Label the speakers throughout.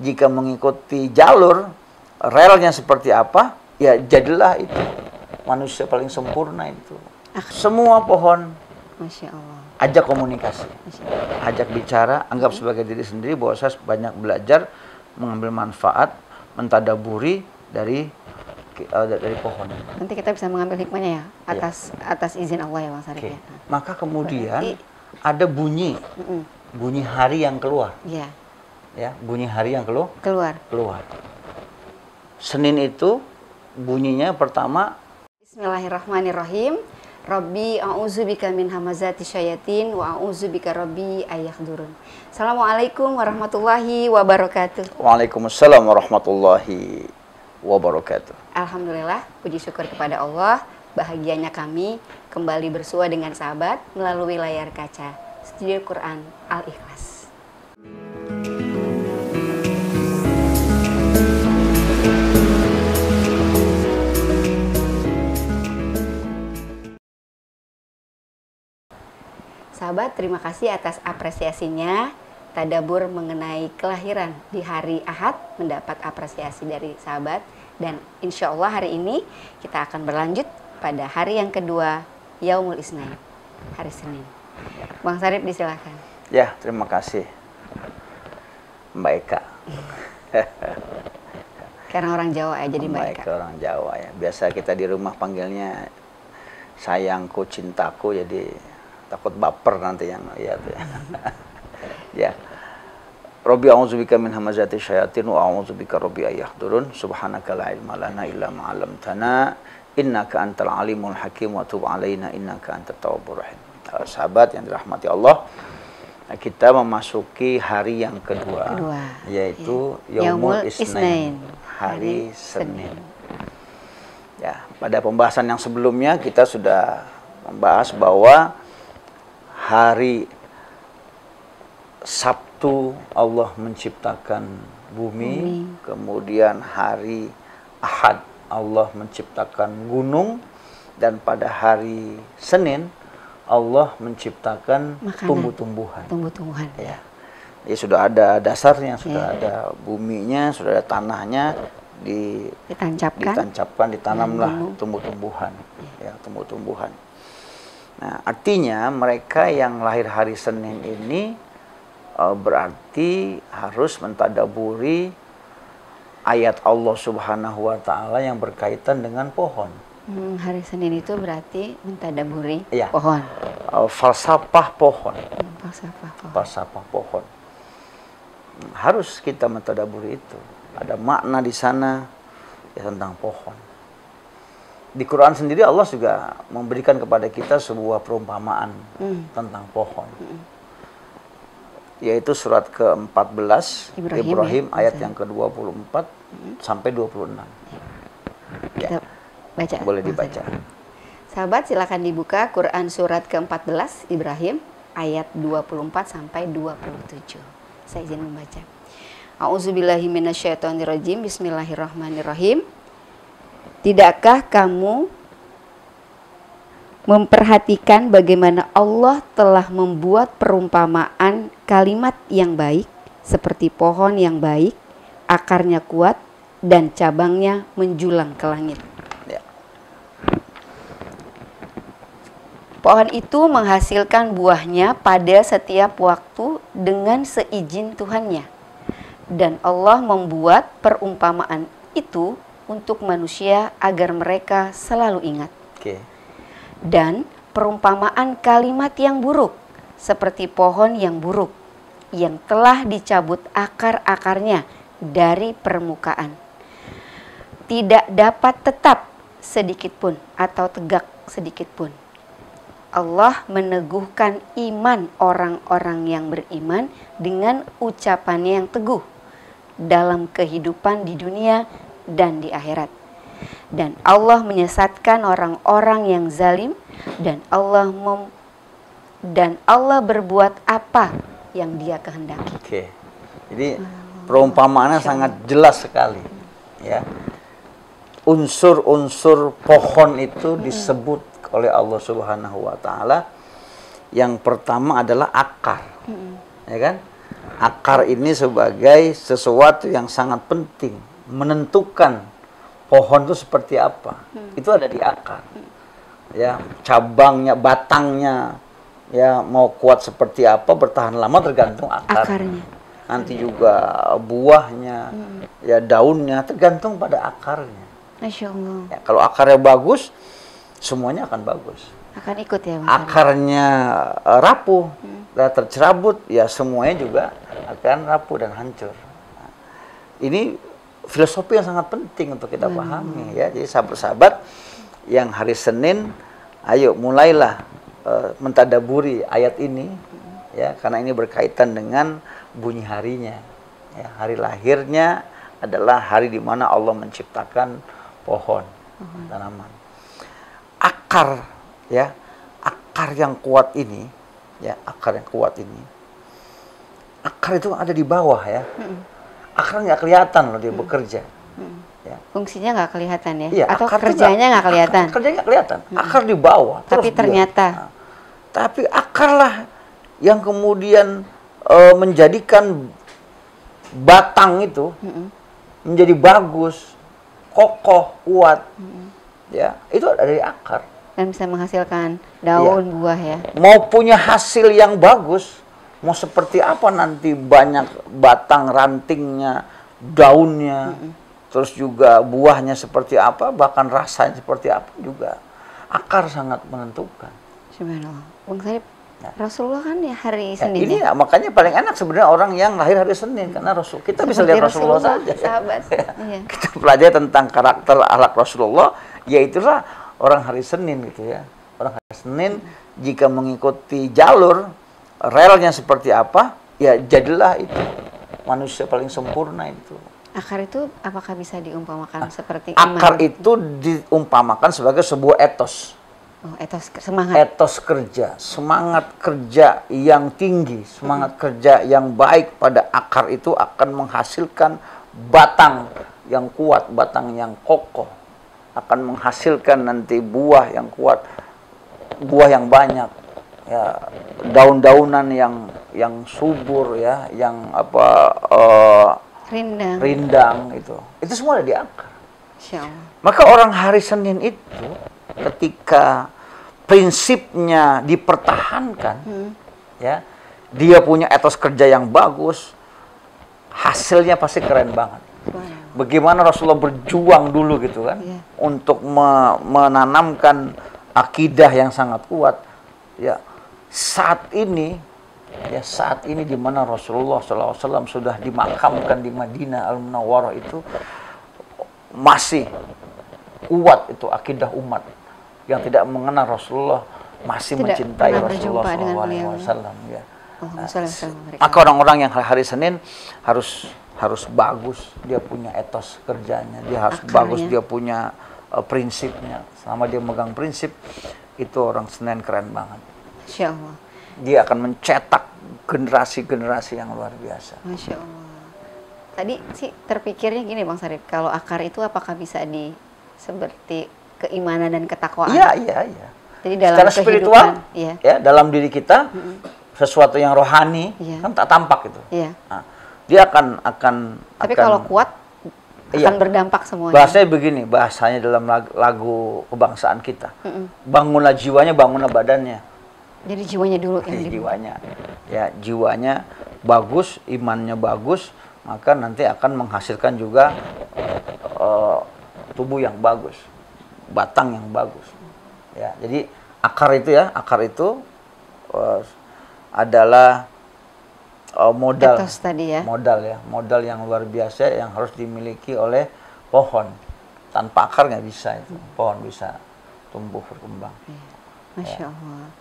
Speaker 1: Jika mengikuti jalur relnya seperti apa, ya jadilah itu manusia paling sempurna itu. Semua pohon,
Speaker 2: Masya Allah,
Speaker 1: ajak komunikasi,
Speaker 2: Masya Allah.
Speaker 1: ajak bicara, anggap sebagai diri sendiri bahwa saya banyak belajar, mengambil manfaat, mentadaburi dari pohon.
Speaker 2: Nanti kita bisa mengambil hikmahnya ya, atas izin Allah ya Bang Syarif ya.
Speaker 1: Maka kemudian ada bunyi hari yang keluar.
Speaker 2: Iya.
Speaker 1: Ya, bunyi hari yang keluar. Senin itu bunyinya pertama
Speaker 2: Bismillahirrahmanirrahim. Rabbi a'udzubika min hamazati syayatin wa a'udzubika rabbi ayahdurun. Assalamualaikum warahmatullahi wabarakatuh.
Speaker 1: Waalaikumsalam warahmatullahi wabarakatuh.
Speaker 2: Alhamdulillah, puji syukur kepada Allah, bahagianya kami kembali bersua dengan sahabat melalui layar kaca Studio Quran Al-Ikhlas. Sahabat, terima kasih atas apresiasinya. Tadabur mengenai kelahiran di hari Ahad mendapat apresiasi dari sahabat. Dan insya Allah hari ini kita akan berlanjut pada hari yang kedua, Yaumul Isnain, hari Senin. Bang Syarif disilakan.
Speaker 1: Ya, terima kasih Mbak Eka.
Speaker 2: Karena orang Jawa ya, jadi Mbak Eka.
Speaker 1: Orang Jawa ya. Biasa kita di rumah panggilnya sayangku, cintaku, jadi takut baper nanti yang lihat ya. Ya. Rabbi a'udzubika min hamazati syayatin wa a'udzubika rabbi ayahdurun. Subhanaka la ilma lana illa ma 'allamtana innaka antal alimul hakim wa tub 'alaina innaka antat tawwabur rahim. Sahabat yang dirahmati Allah, kita memasuki hari yang kedua yaitu Yaumul Isnain, hari Senin. Ya, pada pembahasan yang sebelumnya kita sudah membahas bahwa hari Sabtu Allah menciptakan bumi, kemudian hari Ahad Allah menciptakan gunung, dan pada hari Senin Allah menciptakan tumbuh-tumbuhan. Ya. Jadi sudah ada dasarnya, sudah ada buminya, sudah ada tanahnya, ditancapkan, ditanamlah tumbuh-tumbuhan. Ya, tumbuh-tumbuhan. Nah, artinya mereka yang lahir hari Senin ini berarti harus mentadaburi ayat Allah Subhanahu wa Ta'ala yang berkaitan dengan pohon.
Speaker 2: Hari Senin itu berarti mentadaburi
Speaker 1: pohon. Falsafah pohon. Falsafah pohon. Harus kita mentadaburi itu. Ada makna di sana ya, tentang pohon. Di Quran sendiri Allah juga memberikan kepada kita sebuah perumpamaan tentang pohon. Yaitu surat ke-14 Ibrahim ayat yang ke-24 sampai 26. Ya.
Speaker 2: Baca.
Speaker 1: Boleh dibaca.
Speaker 2: Sahabat, silakan dibuka Quran surat ke-14 Ibrahim ayat 24 sampai 27. Saya izin membaca. A'udzubillahi minasyaitonirrajim. Bismillahirrahmanirrahim. Tidakkah kamu memperhatikan bagaimana Allah telah membuat perumpamaan kalimat yang baik seperti pohon yang baik, akarnya kuat dan cabangnya menjulang ke langit. Ya. Pohon itu menghasilkan buahnya pada setiap waktu dengan seizin Tuhannya. Dan Allah membuat perumpamaan itu untuk manusia agar mereka selalu ingat. Dan perumpamaan kalimat yang buruk seperti pohon yang buruk yang telah dicabut akar-akarnya dari permukaan, tidak dapat tetap sedikit pun atau tegak sedikit pun. Allah meneguhkan iman orang-orang yang beriman dengan ucapannya yang teguh dalam kehidupan di dunia dan di akhirat. Dan Allah menyesatkan orang-orang yang zalim, dan Allah berbuat apa yang Dia kehendaki.
Speaker 1: Jadi perumpamaannya sangat jelas sekali. Ya, unsur-unsur pohon itu disebut oleh Allah Subhanahu wa Ta'ala. Yang pertama adalah akar, ya kan? Akar ini sebagai sesuatu yang sangat penting, menentukan pohon itu seperti apa. Itu ada di akar. Ya, cabangnya, batangnya, ya mau kuat seperti apa, bertahan lama tergantung akarnya. Nanti juga buahnya, ya daunnya tergantung pada akarnya.
Speaker 2: Masya Allah.
Speaker 1: Ya, kalau akarnya bagus, semuanya akan bagus.
Speaker 2: Akan ikut ya, Bang.
Speaker 1: Akarnya rapuh, dan tercerabut, ya semuanya juga akan rapuh dan hancur. Nah, ini filosofi yang sangat penting untuk kita pahami ya. Jadi sahabat-sahabat yang hari Senin, ayo mulailah mentadaburi ayat ini ya, karena ini berkaitan dengan bunyi harinya. Ya, hari lahirnya adalah hari di mana Allah menciptakan pohon, tanaman. Akar ya, akar yang kuat ini ya, akar yang kuat ini, akar itu ada di bawah ya. Akar nggak kelihatan loh dia bekerja. Ya.
Speaker 2: Fungsinya nggak kelihatan ya?
Speaker 1: Iya,
Speaker 2: atau kerjanya nggak kelihatan?
Speaker 1: Kerjanya nggak kelihatan. Akar di bawah.
Speaker 2: Tapi ternyata.
Speaker 1: Nah, tapi akarlah yang kemudian menjadikan batang itu menjadi bagus, kokoh, kuat. Ya, itu ada dari akar.
Speaker 2: Dan bisa menghasilkan daun, buah ya.
Speaker 1: Mau punya hasil yang bagus, mau seperti apa nanti, banyak batang rantingnya, daunnya, terus juga buahnya seperti apa, bahkan rasanya seperti apa juga. Akar sangat menentukan.
Speaker 2: Subhanallah. Bang Sarip, Rasulullah kan ya hari Senin.
Speaker 1: Ini ya, makanya paling enak sebenarnya orang yang lahir hari Senin, karena kita bisa lihat Rasulullah saja.
Speaker 2: Sahabat. Iya.
Speaker 1: Kita pelajari tentang karakter akhlak Rasulullah, yaitulah orang hari Senin gitu ya. Orang hari Senin jika mengikuti jalur relnya seperti apa, ya jadilah itu manusia paling sempurna itu.
Speaker 2: Akar itu apakah bisa diumpamakan seperti iman?
Speaker 1: Akar itu diumpamakan sebagai sebuah etos.
Speaker 2: Oh, etos semangat.
Speaker 1: Etos kerja, semangat kerja yang tinggi, semangat kerja yang baik pada akar itu akan menghasilkan batang yang kuat, batang yang kokoh, akan menghasilkan nanti buah yang kuat, buah yang banyak, ya daun-daunan yang subur ya, yang rindang itu semua ada di akar.
Speaker 2: Insya Allah.
Speaker 1: Maka orang hari Senin itu ketika prinsipnya dipertahankan, ya dia punya etos kerja yang bagus, hasilnya pasti keren banget. Bagaimana Rasulullah berjuang dulu gitu kan, untuk menanamkan akidah yang sangat kuat. Ya saat ini di mana Rasulullah SAW sudah dimakamkan di Madinah Al-Munawwarah itu masih kuat itu akidah umat yang tidak mengenal Rasulullah, masih tidak mencintai Rasulullah SAW. Ya. Maka orang-orang yang hari Senin harus bagus, dia punya etos kerjanya, dia harus bagus, dia punya prinsipnya. Selama dia megang prinsip, itu orang Senin keren banget.
Speaker 2: Masya Allah.
Speaker 1: Dia akan mencetak generasi-generasi yang luar biasa.
Speaker 2: Masya Allah. Tadi sih terpikirnya gini Bang Sarip, kalau akar itu apakah bisa seperti keimanan dan ketakwaan?
Speaker 1: Iya.
Speaker 2: Jadi dalam
Speaker 1: secara spiritual, ya dalam diri kita, sesuatu yang rohani kan tak tampak itu. Nah, dia akan. Tapi
Speaker 2: kalau kuat akan berdampak semuanya.
Speaker 1: Bahasanya begini, bahasanya dalam lagu kebangsaan kita. Bangunlah jiwanya, bangunlah badannya.
Speaker 2: Jadi jiwanya dulu yang
Speaker 1: jiwanya. Ya, jiwanya bagus, imannya bagus, maka nanti akan menghasilkan juga tubuh yang bagus, batang yang bagus. Ya, jadi akar itu adalah modal.
Speaker 2: Etos tadi ya.
Speaker 1: Modal yang luar biasa yang harus dimiliki oleh pohon. Tanpa akar nggak bisa itu. Pohon bisa tumbuh berkembang.
Speaker 2: Masya Allah.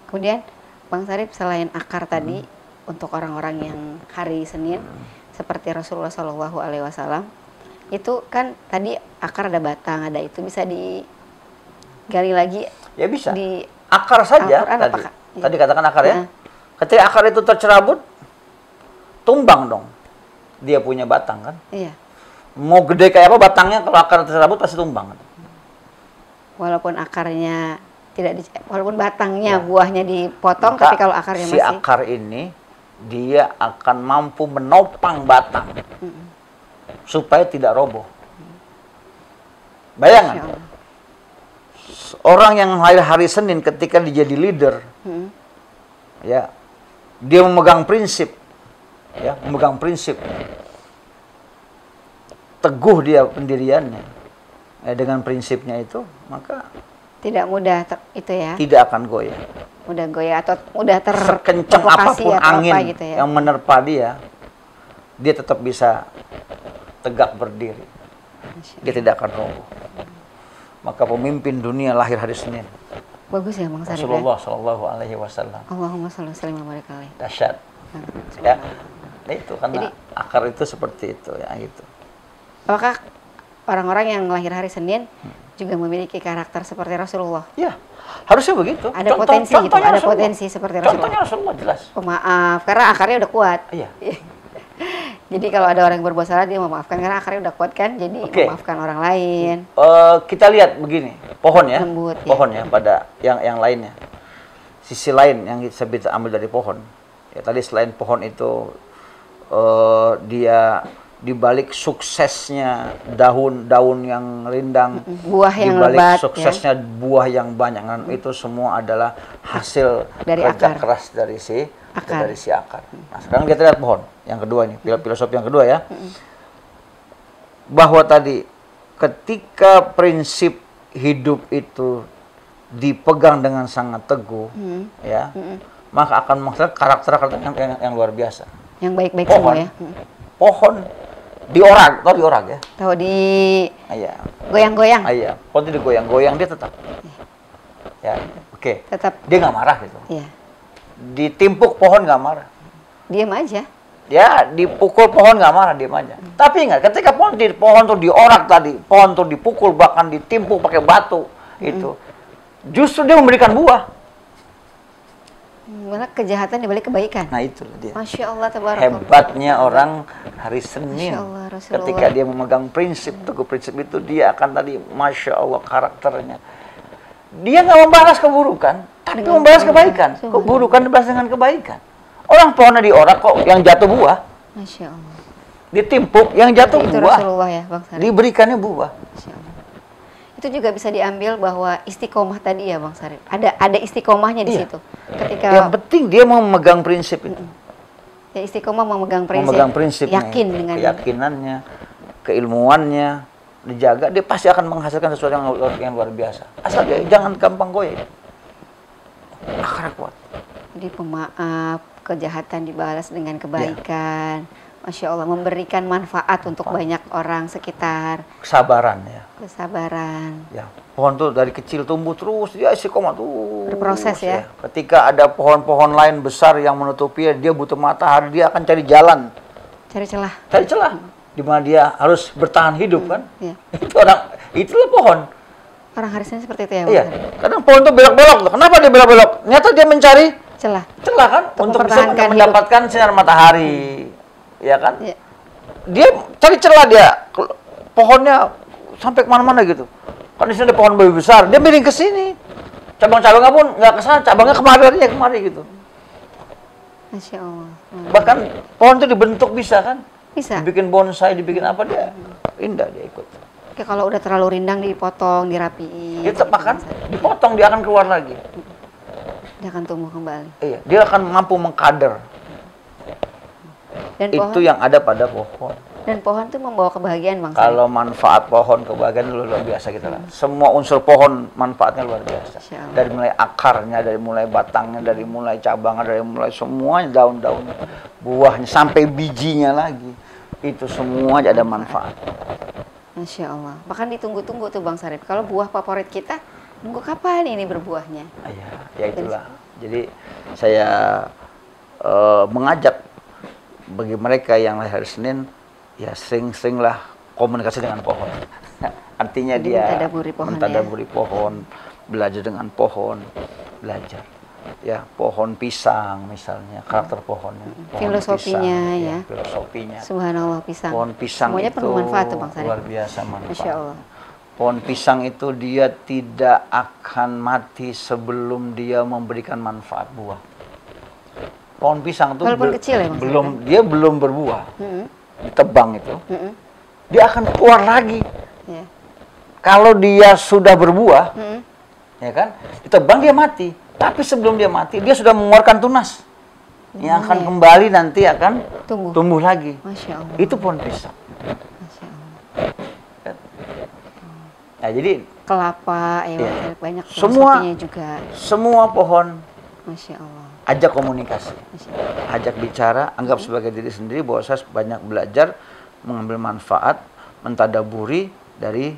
Speaker 2: Kemudian Bang Sarip, selain akar tadi untuk orang-orang yang hari Senin seperti Rasulullah SAW, itu kan tadi akar ada batang, ada itu bisa digali lagi.
Speaker 1: Ya bisa. Di akar saja tadi. Tadi katakan akar ya. Ketika akar itu tercerabut, tumbang dong. Dia punya batang kan? Iya. Mau gede kayak apa batangnya, kalau akar tercerabut pasti tumbang.
Speaker 2: Walaupun akarnya walaupun batangnya buahnya dipotong, tapi kalau akarnya
Speaker 1: si akar ini dia akan mampu menopang batang supaya tidak roboh. Bayangkan, orang yang lahir hari Senin ketika dia jadi leader, ya, dia memegang prinsip, ya, memegang prinsip, teguh dia pendiriannya, ya, dengan prinsipnya itu, maka
Speaker 2: tidak mudah itu ya.
Speaker 1: Tidak akan goyah.
Speaker 2: Mudah goyah atau mudah
Speaker 1: sekencang apapun angin apa gitu ya, yang menerpa dia tetap bisa tegak berdiri. Dia tidak akan roboh. Maka pemimpin dunia lahir hari Senin.
Speaker 2: Bagus ya Bang Syarif.
Speaker 1: Rasulullah Shallallahu Alaihi Wasallam.
Speaker 2: Allahumma shalli wa sallim wa barik alaihi.
Speaker 1: Dahsyat. Ya. Nah, itu karena akar itu seperti itu ya gitu.
Speaker 2: Apakah orang-orang yang lahir hari Senin juga memiliki karakter seperti Rasulullah?
Speaker 1: Ya, harusnya begitu.
Speaker 2: Ada potensi gitu, ada potensi seperti Rasulullah.
Speaker 1: Contohnya Rasulullah jelas.
Speaker 2: Pemaaf, karena akarnya udah kuat.
Speaker 1: Iya.
Speaker 2: Jadi kalau ada orang yang berbuat salah dia memaafkan karena akarnya udah kuat kan, jadi memaafkan orang lain.
Speaker 1: Kita lihat begini, pohon ya,
Speaker 2: lembut,
Speaker 1: pohon ya, pada yang lainnya. Sisi lain yang kita bisa ambil dari pohon. Ya tadi selain pohon itu dia dibalik suksesnya daun-daun yang rindang,
Speaker 2: buah yang
Speaker 1: dibalik
Speaker 2: lebat,
Speaker 1: suksesnya ya, buah yang banyak, kan itu semua adalah hasil
Speaker 2: dari
Speaker 1: kerja
Speaker 2: akar.
Speaker 1: Keras dari si akar. Nah, sekarang kita lihat pohon yang kedua ini, filosofi yang kedua ya, bahwa tadi ketika prinsip hidup itu dipegang dengan sangat teguh, ya, maka akan menghasilkan karakter yang luar biasa.
Speaker 2: Yang baik-baik semua ya.
Speaker 1: Pohon diorag, tahu diorag ya?
Speaker 2: Tahu di
Speaker 1: goyang-goyang. Iya, pohon itu digoyang-goyang dia tetap. Ya, oke.
Speaker 2: Tetap.
Speaker 1: Dia nggak marah gitu.
Speaker 2: Iya.
Speaker 1: Ditimpuk pohon nggak marah.
Speaker 2: Diam aja.
Speaker 1: Ya, dipukul pohon nggak marah, diam aja. Tapi ingat, ketika pohon tuh diorak tadi, pohon tuh dipukul bahkan ditimpuk pakai batu itu, justru dia memberikan buah.
Speaker 2: Malah kejahatan dibalik kebaikan.
Speaker 1: Nah itu dia.
Speaker 2: Masya Allah, tabarakallah.
Speaker 1: Hebatnya orang hari Senin.
Speaker 2: Allah,
Speaker 1: ketika dia memegang prinsip, teguh prinsip itu, dia akan tadi, Masya Allah karakternya. Dia nggak membalas keburukan, tapi membalas kebaikan. Keburukan dibalas dengan kebaikan. Orang pohonnya diorak kok, yang jatuh buah.
Speaker 2: Masya Allah.
Speaker 1: Ditimpuk, yang jatuh
Speaker 2: itu
Speaker 1: buah.
Speaker 2: Rasulullah ya, Bang Syarif.
Speaker 1: Diberikannya buah.
Speaker 2: Masya Allah. Itu juga bisa diambil bahwa istiqomah tadi ya Bang Syarif. Ada istiqomahnya di situ. Ketika
Speaker 1: yang penting dia mau memegang prinsip itu.
Speaker 2: Ya, istiqomah memegang prinsip.
Speaker 1: Memegang prinsipnya.
Speaker 2: Yakin dengan
Speaker 1: keyakinannya, keilmuannya dijaga, dia pasti akan menghasilkan sesuatu yang luar biasa. Asal dia jangan gampang goyah. Akar kuat.
Speaker 2: Jadi pemaaf, kejahatan dibalas dengan kebaikan. Masya Allah, memberikan manfaat untuk banyak orang sekitar.
Speaker 1: Kesabaran ya.
Speaker 2: Kesabaran.
Speaker 1: Ya, pohon tuh dari kecil tumbuh terus, dia istiqomah tuh.
Speaker 2: Berproses ya.
Speaker 1: Ketika ada pohon-pohon lain besar yang menutupi dia butuh matahari, dia akan cari jalan.
Speaker 2: Cari celah.
Speaker 1: Cari celah. Di mana dia harus bertahan hidup kan?
Speaker 2: Iya.
Speaker 1: Itulah pohon.
Speaker 2: Orang hari Senin seperti itu ya.
Speaker 1: Iya. Kadang pohon tuh belok-belok. Kenapa dia belok-belok? Nyata dia mencari
Speaker 2: celah.
Speaker 1: Celah kan? Untuk bisa mendapatkan sinar matahari. Ya kan? Ya. Dia cari celah dia. Pohonnya sampai kemana-mana gitu. Kan di sini ada pohon lebih besar, dia miring ke sini. Cabang-cabangnya pun nggak ke sana, cabangnya kemari gitu.
Speaker 2: Masya Allah.
Speaker 1: Bahkan pohon itu dibentuk bisa kan?
Speaker 2: Bisa.
Speaker 1: Dibikin bonsai, dibikin apa dia? Indah dia ikut.
Speaker 2: Oke, kalau udah terlalu rindang dipotong, dirapiin.
Speaker 1: Dia tetap akan dipotong, dia akan keluar lagi.
Speaker 2: Dia akan tumbuh kembali.
Speaker 1: Iya, dia akan mampu mengkader.
Speaker 2: Dan
Speaker 1: itu yang ada pada pohon.
Speaker 2: Dan pohon itu membawa kebahagiaan, Bang.
Speaker 1: Kalau manfaat pohon, kebahagiaan luar biasa kita lah. Semua unsur pohon manfaatnya luar biasa. Dari mulai akarnya, dari mulai batangnya, dari mulai cabangnya, dari mulai semuanya, daun-daunnya, buahnya, sampai bijinya lagi. Itu semua ada manfaat.
Speaker 2: Masya Allah. Bahkan ditunggu-tunggu tuh Bang Syarif. Kalau buah favorit kita, nunggu kapan ini berbuahnya?
Speaker 1: Iya, ya itulah. Jadi saya mengajak bagi mereka yang lahir hari Senin, ya sering-seringlah komunikasi dengan pohon. Artinya jadi dia mentadaburi pohon, belajar dengan pohon, belajar. Ya, pohon pisang misalnya, karakter pohonnya.
Speaker 2: Filosofinya pisang, ya.
Speaker 1: Filosofinya.
Speaker 2: Subhanallah, pisang.
Speaker 1: Pohon pisang
Speaker 2: semuanya
Speaker 1: itu
Speaker 2: penuh manfaat tuh Bang Syarif.
Speaker 1: Luar biasa manfaat.
Speaker 2: Masya Allah.
Speaker 1: Pohon pisang itu dia tidak akan mati sebelum dia memberikan manfaat buah. pohon pisang tuh
Speaker 2: walaupun kecil ya, Bang
Speaker 1: belum
Speaker 2: Sarip,
Speaker 1: dia belum berbuah,
Speaker 2: Mm-mm.
Speaker 1: ditebang itu,
Speaker 2: Mm-mm.
Speaker 1: dia akan keluar lagi.
Speaker 2: Ya.
Speaker 1: Kalau dia sudah berbuah,
Speaker 2: Mm-mm.
Speaker 1: ya kan, ditebang dia mati. Tapi sebelum dia mati, dia sudah mengeluarkan tunas yang akan
Speaker 2: ya.
Speaker 1: kembali nanti akan
Speaker 2: Tumbuh.
Speaker 1: tumbuh lagi.
Speaker 2: Masya Allah.
Speaker 1: Itu pohon pisang.
Speaker 2: Masya Allah.
Speaker 1: Nah, jadi
Speaker 2: Kelapa, ya,
Speaker 1: Iya.
Speaker 2: Bang Sarip, banyak
Speaker 1: Semua-
Speaker 2: filosofinya juga.
Speaker 1: semua pohon
Speaker 2: Masya Allah.
Speaker 1: ajak komunikasi,
Speaker 2: Masya Allah.
Speaker 1: ajak bicara, anggap sebagai diri sendiri bahwa saya banyak belajar, mengambil manfaat, mentadaburi dari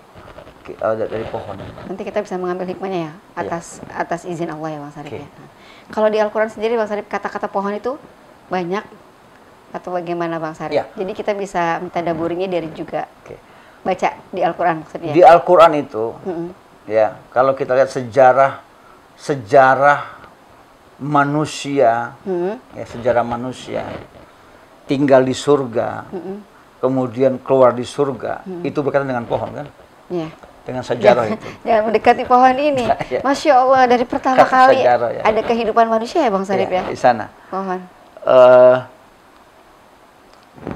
Speaker 1: pohon.
Speaker 2: Nanti kita bisa mengambil hikmahnya ya,
Speaker 1: Iya.
Speaker 2: atas izin Allah ya Bang Sarip
Speaker 1: Oke.
Speaker 2: ya. Nah, kalau di Al-Quran sendiri Bang Sarip, kata-kata pohon itu banyak atau bagaimana Bang Sarip?
Speaker 1: Iya.
Speaker 2: Jadi kita bisa mentadaburinya dari juga
Speaker 1: Oke.
Speaker 2: baca di Al-Quran maksudnya.
Speaker 1: Di Al-Quran itu,
Speaker 2: Mm-mm.
Speaker 1: ya, kalau kita lihat sejarah manusia,
Speaker 2: Mm-mm.
Speaker 1: ya, sejarah manusia tinggal di surga,
Speaker 2: Mm-mm.
Speaker 1: kemudian keluar di surga, itu berkaitan dengan pohon kan,
Speaker 2: Iya.
Speaker 1: dengan sejarah itu.
Speaker 2: Jangan mendekati pohon ini.
Speaker 1: Iya.
Speaker 2: Masya Allah, dari pertama
Speaker 1: Kata
Speaker 2: kali
Speaker 1: sejarah, ya.
Speaker 2: ada kehidupan manusia ya Bang Sarip
Speaker 1: Ya,
Speaker 2: ya.
Speaker 1: di sana.
Speaker 2: Pohon.
Speaker 1: Eh,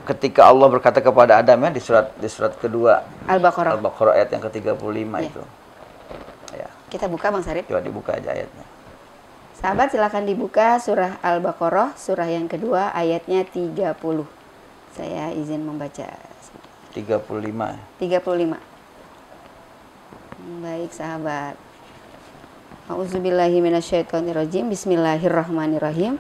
Speaker 1: ketika Allah berkata kepada Adam ya, di surat kedua
Speaker 2: Al-Baqarah.
Speaker 1: Al-Baqarah ayat yang ke-35
Speaker 2: Iya.
Speaker 1: itu. Ya,
Speaker 2: Kita buka Bang Sarip.
Speaker 1: coba dibuka aja ayatnya.
Speaker 2: Sahabat silakan dibuka surah Al-Baqarah, surah yang kedua ayatnya 30. Saya izin membaca.
Speaker 1: 35.
Speaker 2: 35. Baik sahabat. A'udzubillahi minasyaitonirrajim. Bismillahirrahmanirrahim.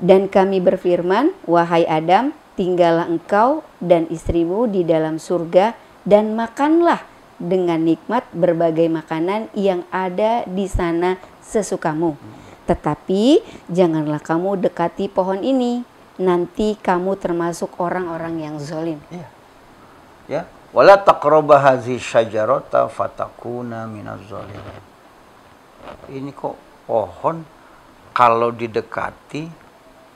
Speaker 2: Dan kami berfirman, wahai Adam, tinggallah engkau dan istrimu di dalam surga dan makanlah dengan nikmat berbagai makanan yang ada di sana sesukamu. Tetapi janganlah kamu dekati pohon ini, nanti kamu termasuk orang-orang yang zalim.
Speaker 1: Iya. Ya, wala taqrabu hadhihi syajarata fatakuna minaz zalimin. Ini kok pohon kalau didekati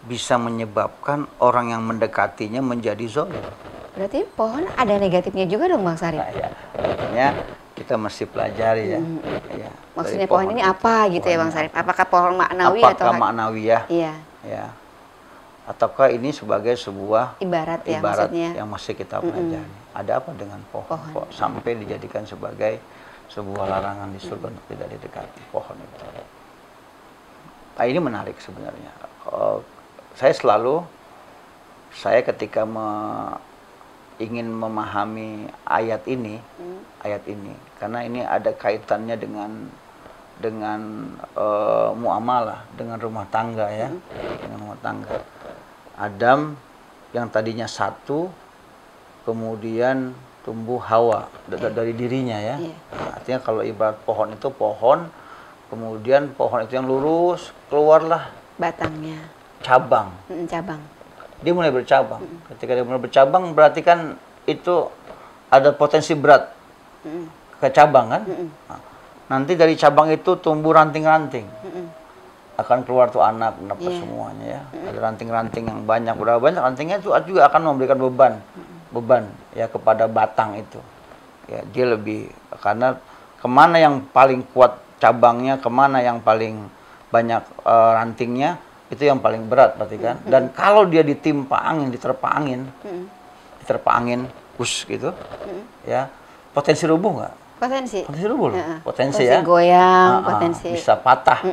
Speaker 1: bisa menyebabkan orang yang mendekatinya menjadi zalim.
Speaker 2: Berarti pohon ada negatifnya juga dong Bang Sarip?
Speaker 1: Nah, ya, makanya kita mesti pelajari ya. Ya,
Speaker 2: Maksudnya
Speaker 1: dari
Speaker 2: pohon ini apa gitu ya Bang
Speaker 1: pohonnya.
Speaker 2: Sarip? Apakah pohon maknawi
Speaker 1: Apakah
Speaker 2: atau
Speaker 1: maknawiyah?
Speaker 2: Iya,
Speaker 1: Ya. Ataukah ini sebagai sebuah
Speaker 2: ibarat ya
Speaker 1: ibarat
Speaker 2: maksudnya.
Speaker 1: yang masih kita pelajari? Ada apa dengan pohon?
Speaker 2: Pohon.
Speaker 1: Kok sampai dijadikan sebagai sebuah larangan di surga untuk tidak didekati pohon itu? Nah, ini menarik sebenarnya. Saya ketika ingin memahami ayat ini, karena ini ada kaitannya dengan muamalah, dengan rumah tangga ya, dengan rumah tangga. Adam yang tadinya satu, kemudian tumbuh Hawa dari dirinya ya.
Speaker 2: Iya.
Speaker 1: Nah, artinya kalau ibarat pohon itu pohon, kemudian pohon itu yang lurus, keluarlah
Speaker 2: Batangnya,
Speaker 1: cabang.
Speaker 2: cabang.
Speaker 1: Dia mulai bercabang. Ketika dia mulai bercabang berarti kan itu ada potensi berat ke cabang kan. Nah, nanti dari cabang itu tumbuh ranting-ranting. Akan keluar tuh anak
Speaker 2: Iya.
Speaker 1: semuanya ya. Ada ranting-ranting yang banyak, berapa banyak rantingnya itu juga akan memberikan beban ya kepada batang itu. Ya, dia lebih karena kemana yang paling kuat cabangnya, kemana yang paling banyak rantingnya, itu yang paling berat berarti kan. Dan kalau dia diterpa angin, gitu, ya potensi rubuh nggak?
Speaker 2: Potensi.
Speaker 1: Potensi rubuh loh.
Speaker 2: Heeh.
Speaker 1: Potensi ya.
Speaker 2: Goyang, potensi.
Speaker 1: Bisa patah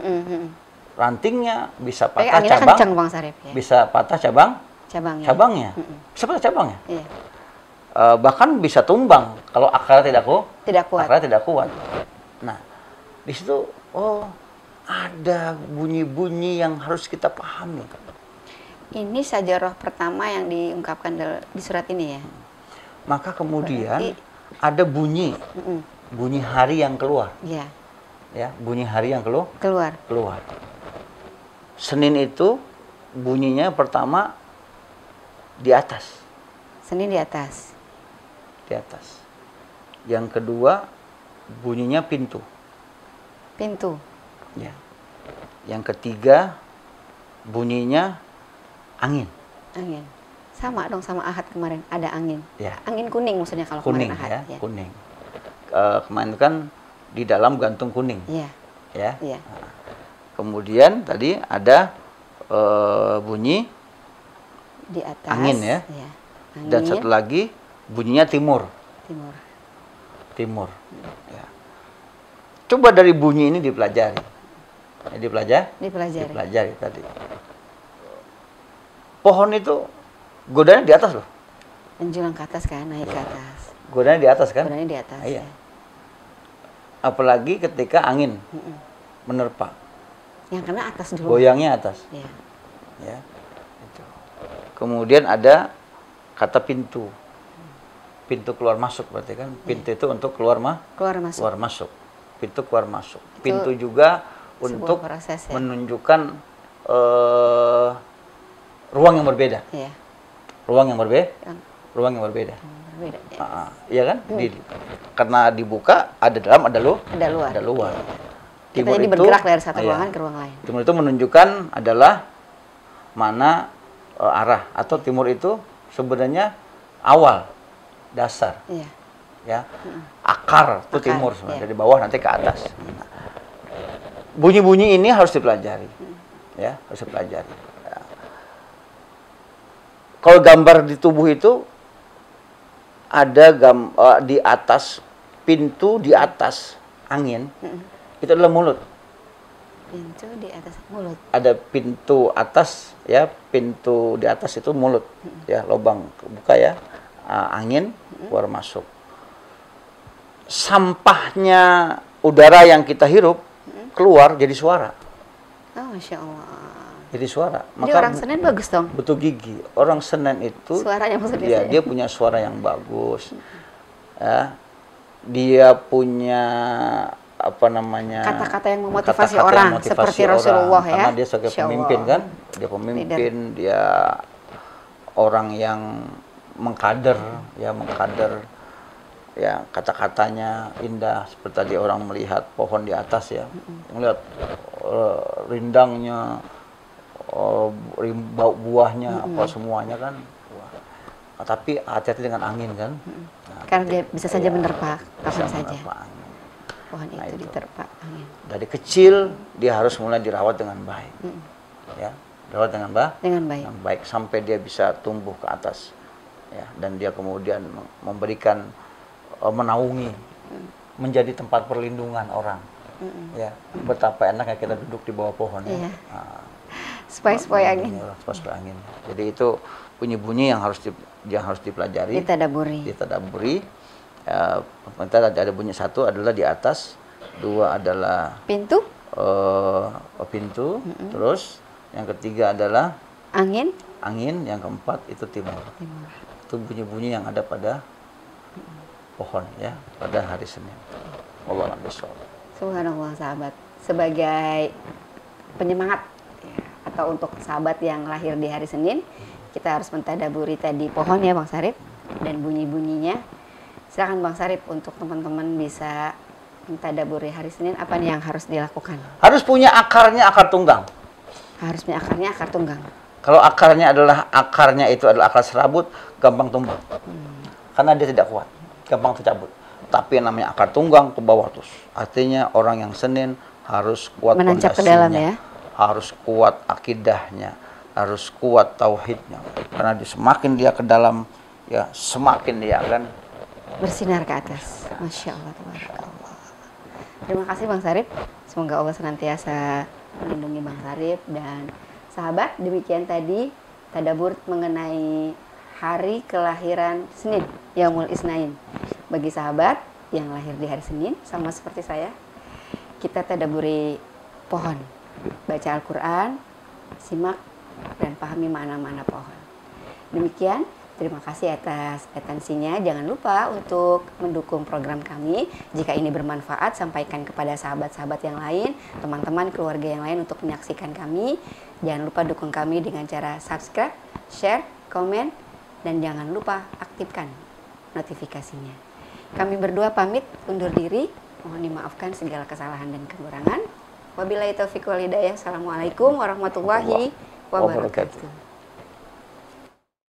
Speaker 1: rantingnya, bisa
Speaker 2: Tapi
Speaker 1: patah
Speaker 2: anginnya
Speaker 1: cabang,
Speaker 2: kencang Bang Sarip ya.
Speaker 1: bisa patah
Speaker 2: Cabangnya.
Speaker 1: cabangnya, bisa patah cabangnya.
Speaker 2: Iya.
Speaker 1: Bahkan bisa tumbang kalau akarnya tidak
Speaker 2: Tidak kuat.
Speaker 1: Akarnya tidak kuat. Nah, di situ ada bunyi-bunyi yang harus kita pahami.
Speaker 2: Ini sajarah pertama yang diungkapkan di surat ini ya.
Speaker 1: Maka kemudian
Speaker 2: Berarti-
Speaker 1: ada bunyi hari yang keluar,
Speaker 2: Iya,
Speaker 1: ya, bunyi hari yang keluar.
Speaker 2: keluar.
Speaker 1: Senin itu bunyinya pertama di atas.
Speaker 2: Senin di atas.
Speaker 1: Yang kedua bunyinya pintu. Ya. Yang ketiga bunyinya angin.
Speaker 2: Angin. Sama dong sama Ahad kemarin, ada angin.
Speaker 1: Ya.
Speaker 2: Angin kuning maksudnya kalau
Speaker 1: Kuning
Speaker 2: kemarin Ahad.
Speaker 1: ya, kuning. Kemarin kan di dalam gantung kuning.
Speaker 2: Iya.
Speaker 1: Ya.
Speaker 2: Iya.
Speaker 1: Kemudian tadi ada bunyi
Speaker 2: Di atas.
Speaker 1: angin ya.
Speaker 2: Ya. Angin.
Speaker 1: Dan satu lagi bunyinya timur.
Speaker 2: Timur.
Speaker 1: Timur. Ya. Coba dari bunyi ini dipelajari.
Speaker 2: Dipelajari.
Speaker 1: Dipelajari tadi. Pohon itu godanya di atas loh.
Speaker 2: Menjulang ke atas kan, naik ke atas.
Speaker 1: Godanya di atas kan?
Speaker 2: Godanya di atas.
Speaker 1: Iya.
Speaker 2: Ya.
Speaker 1: Apalagi ketika angin menerpa.
Speaker 2: Yang kena atas dulu.
Speaker 1: Goyangnya atas.
Speaker 2: Ya.
Speaker 1: Ya. Itu. Kemudian ada kata pintu. Pintu keluar masuk berarti kan. Pintu itu untuk keluar
Speaker 2: masuk.
Speaker 1: Keluar masuk. Pintu keluar masuk. Pintu juga untuk
Speaker 2: proses, ya?
Speaker 1: menunjukkan ruang yang berbeda.
Speaker 2: Iya.
Speaker 1: Ruang yang berbeda. Ruang yang berbeda.
Speaker 2: Berbeda. Ya.
Speaker 1: Iya kan? Karena dibuka ada dalam ada luar.
Speaker 2: Ada luar. Kita
Speaker 1: Timur
Speaker 2: jadi
Speaker 1: itu,
Speaker 2: bergerak dari satu ruangan ke ruang lain.
Speaker 1: Timur itu menunjukkan adalah mana arah, atau timur itu sebenarnya awal, dasar.
Speaker 2: Iya.
Speaker 1: Ya. Akar itu timur sebenarnya,
Speaker 2: iya.
Speaker 1: dari bawah nanti ke atas. Bunyi-bunyi ini harus dipelajari. Ya, harus dipelajari. Ya. Kalau gambar di tubuh itu ada di atas pintu, di atas angin. Itu adalah mulut.
Speaker 2: Pintu di atas mulut.
Speaker 1: Ada pintu atas, ya, pintu di atas itu mulut, ya, lubang buka ya, angin keluar masuk. Sampahnya udara yang kita hirup keluar jadi suara.
Speaker 2: Oh, Masya Allah.
Speaker 1: Jadi suara.
Speaker 2: Jadi orang Senen bagus dong.
Speaker 1: Butuh gigi. Orang Senen itu
Speaker 2: Suaranya maksudnya.
Speaker 1: dia punya suara yang bagus. Ya. Dia punya apa namanya,
Speaker 2: kata-kata yang memotivasi orang, seperti Rasulullah ya.
Speaker 1: Karena dia sebagai pemimpin kan, dia pemimpin, dia orang yang mengkader, ya, kata-katanya indah, seperti tadi orang melihat pohon di atas ya, melihat rindangnya, bau buahnya, apa semuanya kan. Tapi hati-hati dengan angin kan.
Speaker 2: Karena dia bisa saja menerpa kapan saja.
Speaker 1: Angin.
Speaker 2: Pohon itu diterpa angin.
Speaker 1: Dari kecil dia harus mulai dirawat dengan baik. Ya, dirawat dengan baik sampai dia bisa tumbuh ke atas. Ya, dan dia kemudian memberikan menaungi, menjadi tempat perlindungan orang. Ya, betapa enaknya kita duduk di bawah pohon ya.
Speaker 2: Sepoi-sepoi angin.
Speaker 1: Sepoi-sepoi angin. Jadi itu bunyi-bunyi yang harus dipelajari, ditadaburi. Ada bunyi satu adalah di atas, dua adalah
Speaker 2: pintu,
Speaker 1: terus yang ketiga adalah
Speaker 2: angin,
Speaker 1: yang keempat itu timur. Itu bunyi-bunyi yang ada pada pohon ya pada hari Senin. Wallahu a'lam bishawab.
Speaker 2: Subhanallah sahabat, sebagai penyemangat ya, atau untuk sahabat yang lahir di hari Senin, kita harus mentadaburi tadi pohon ya Bang Syarif dan bunyi-bunyinya. Silakan Bang Syarif untuk teman-teman bisa mentadaburi hari Senin, apa nih yang harus dilakukan?
Speaker 1: Harus punya akarnya, akar tunggang.
Speaker 2: Harus punya akarnya, akar tunggang.
Speaker 1: Kalau akarnya itu adalah akar serabut, gampang tumbang. Karena dia tidak kuat, gampang tercabut. Tapi yang namanya akar tunggang ke bawah terus. Artinya orang yang Senin harus kuat
Speaker 2: menancap ke dalam ya.
Speaker 1: Harus kuat akidahnya, harus kuat tauhidnya. Karena semakin dia ke dalam, ya semakin dia akan
Speaker 2: bersinar ke atas. Masya Allah, tabarakallah. Terima kasih Bang Syarif. Semoga Allah senantiasa melindungi Bang Syarif dan sahabat. Demikian tadi tadabur mengenai hari kelahiran Senin, Yaumul Isnain. Bagi sahabat yang lahir di hari Senin, sama seperti saya, kita tadaburi pohon, baca Al-Quran, simak dan pahami makna-makna pohon. Demikian. Terima kasih atas atensinya. Jangan lupa untuk mendukung program kami. Jika ini bermanfaat, sampaikan kepada sahabat-sahabat yang lain, teman-teman, keluarga yang lain untuk menyaksikan kami. Jangan lupa dukung kami dengan cara subscribe, share, komen, dan jangan lupa aktifkan notifikasinya. Kami berdua pamit undur diri. Mohon dimaafkan segala kesalahan dan kekurangan. Wabillahi taufiq wal hidayah. Assalamualaikum warahmatullahi wabarakatuh.